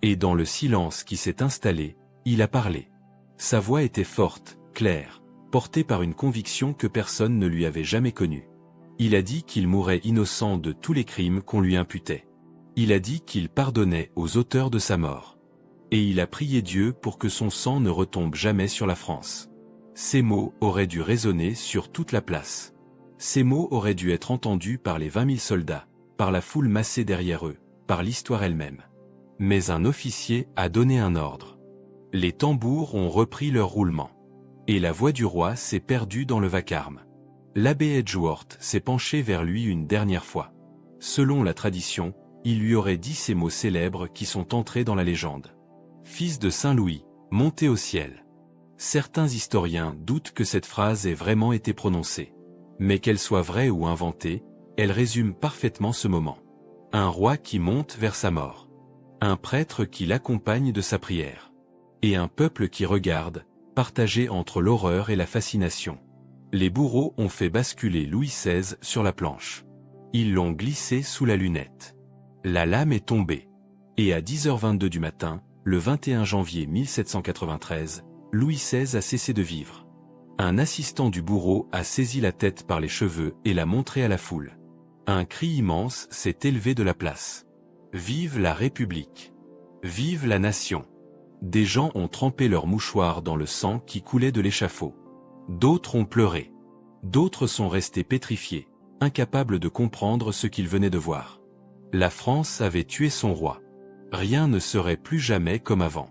Et dans le silence qui s'est installé, il a parlé. Sa voix était forte, claire, portée par une conviction que personne ne lui avait jamais connue. Il a dit qu'il mourait innocent de tous les crimes qu'on lui imputait. Il a dit qu'il pardonnait aux auteurs de sa mort. Et il a prié Dieu pour que son sang ne retombe jamais sur la France. Ces mots auraient dû résonner sur toute la place. Ces mots auraient dû être entendus par les 20 000 soldats, par la foule massée derrière eux, par l'histoire elle-même. Mais un officier a donné un ordre. Les tambours ont repris leur roulement. Et la voix du roi s'est perdue dans le vacarme. L'abbé Edgeworth s'est penché vers lui une dernière fois. Selon la tradition, il lui aurait dit ces mots célèbres qui sont entrés dans la légende. Fils de Saint-Louis, montez au ciel. Certains historiens doutent que cette phrase ait vraiment été prononcée. Mais qu'elle soit vraie ou inventée, elle résume parfaitement ce moment. Un roi qui monte vers sa mort. Un prêtre qui l'accompagne de sa prière. Et un peuple qui regarde, partagé entre l'horreur et la fascination. Les bourreaux ont fait basculer Louis XVI sur la planche. Ils l'ont glissé sous la lunette. La lame est tombée. Et à 10h22 du matin, le 21 janvier 1793, Louis XVI a cessé de vivre. Un assistant du bourreau a saisi la tête par les cheveux et l'a montré à la foule. Un cri immense s'est élevé de la place. Vive la République! Vive la nation! Des gens ont trempé leurs mouchoirs dans le sang qui coulait de l'échafaud. D'autres ont pleuré. D'autres sont restés pétrifiés, incapables de comprendre ce qu'ils venaient de voir. La France avait tué son roi. Rien ne serait plus jamais comme avant.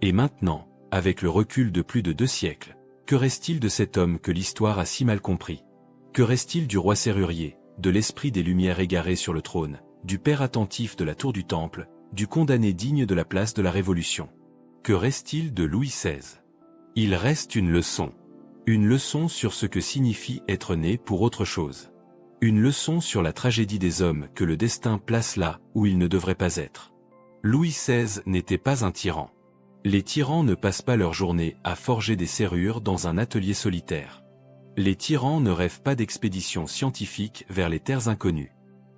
Et maintenant, avec le recul de plus de 2 siècles, que reste-t-il de cet homme que l'histoire a si mal compris? Que reste-t-il du roi serrurier, de l'esprit des Lumières égaré sur le trône, du père attentif de la tour du Temple, du condamné digne de la place de la Révolution? Que reste-t-il de Louis XVI? Il reste une leçon. Une leçon sur ce que signifie être né pour autre chose. Une leçon sur la tragédie des hommes que le destin place là où ils ne devraient pas être. Louis XVI n'était pas un tyran. Les tyrans ne passent pas leur journée à forger des serrures dans un atelier solitaire. Les tyrans ne rêvent pas d'expéditions scientifiques vers les terres inconnues.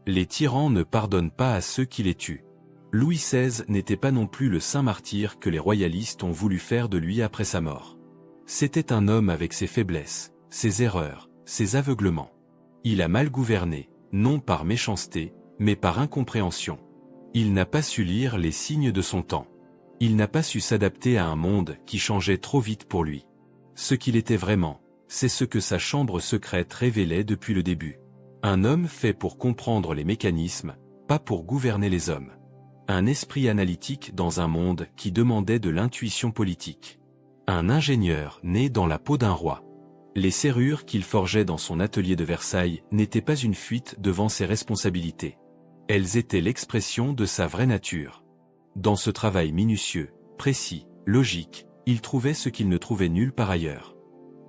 Les tyrans ne pardonnent pas à ceux qui les tuent. Louis XVI n'était pas non plus le saint martyr que les royalistes ont voulu faire de lui après sa mort. C'était un homme avec ses faiblesses, ses erreurs, ses aveuglements. Il a mal gouverné, non par méchanceté, mais par incompréhension. Il n'a pas su lire les signes de son temps. Il n'a pas su s'adapter à un monde qui changeait trop vite pour lui. Ce qu'il était vraiment, c'est ce que sa chambre secrète révélait depuis le début. Un homme fait pour comprendre les mécanismes, pas pour gouverner les hommes. Un esprit analytique dans un monde qui demandait de l'intuition politique. Un ingénieur né dans la peau d'un roi. Les serrures qu'il forgeait dans son atelier de Versailles n'étaient pas une fuite devant ses responsabilités. Elles étaient l'expression de sa vraie nature. Dans ce travail minutieux, précis, logique, il trouvait ce qu'il ne trouvait nulle part ailleurs.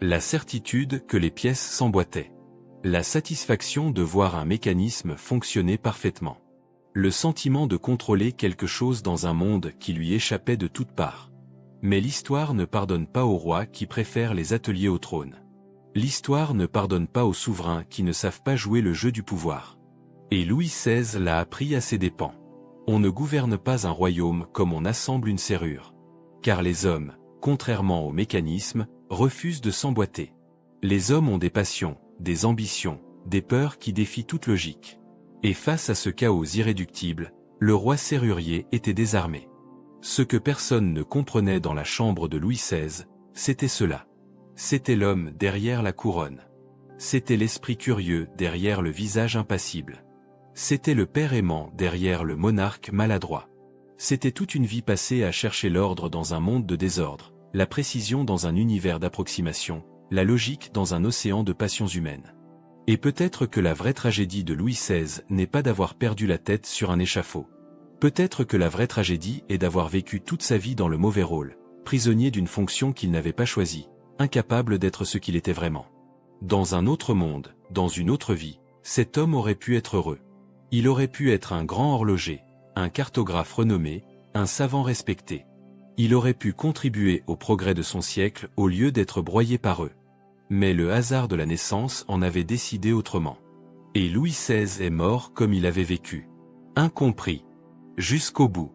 La certitude que les pièces s'emboîtaient. La satisfaction de voir un mécanisme fonctionner parfaitement. Le sentiment de contrôler quelque chose dans un monde qui lui échappait de toutes parts. Mais l'histoire ne pardonne pas aux rois qui préfèrent les ateliers au trône. L'histoire ne pardonne pas aux souverains qui ne savent pas jouer le jeu du pouvoir. Et Louis XVI l'a appris à ses dépens. On ne gouverne pas un royaume comme on assemble une serrure. Car les hommes, contrairement aux mécanismes, refusent de s'emboîter. Les hommes ont des passions, des ambitions, des peurs qui défient toute logique. Et face à ce chaos irréductible, le roi serrurier était désarmé. Ce que personne ne comprenait dans la chambre de Louis XVI, c'était cela. C'était l'homme derrière la couronne. C'était l'esprit curieux derrière le visage impassible. C'était le père aimant derrière le monarque maladroit. C'était toute une vie passée à chercher l'ordre dans un monde de désordre, la précision dans un univers d'approximation, la logique dans un océan de passions humaines. Et peut-être que la vraie tragédie de Louis XVI n'est pas d'avoir perdu la tête sur un échafaud. Peut-être que la vraie tragédie est d'avoir vécu toute sa vie dans le mauvais rôle, prisonnier d'une fonction qu'il n'avait pas choisie, incapable d'être ce qu'il était vraiment. Dans un autre monde, dans une autre vie, cet homme aurait pu être heureux. Il aurait pu être un grand horloger, un cartographe renommé, un savant respecté. Il aurait pu contribuer au progrès de son siècle au lieu d'être broyé par eux. Mais le hasard de la naissance en avait décidé autrement. Et Louis XVI est mort comme il avait vécu. Incompris. Jusqu'au bout.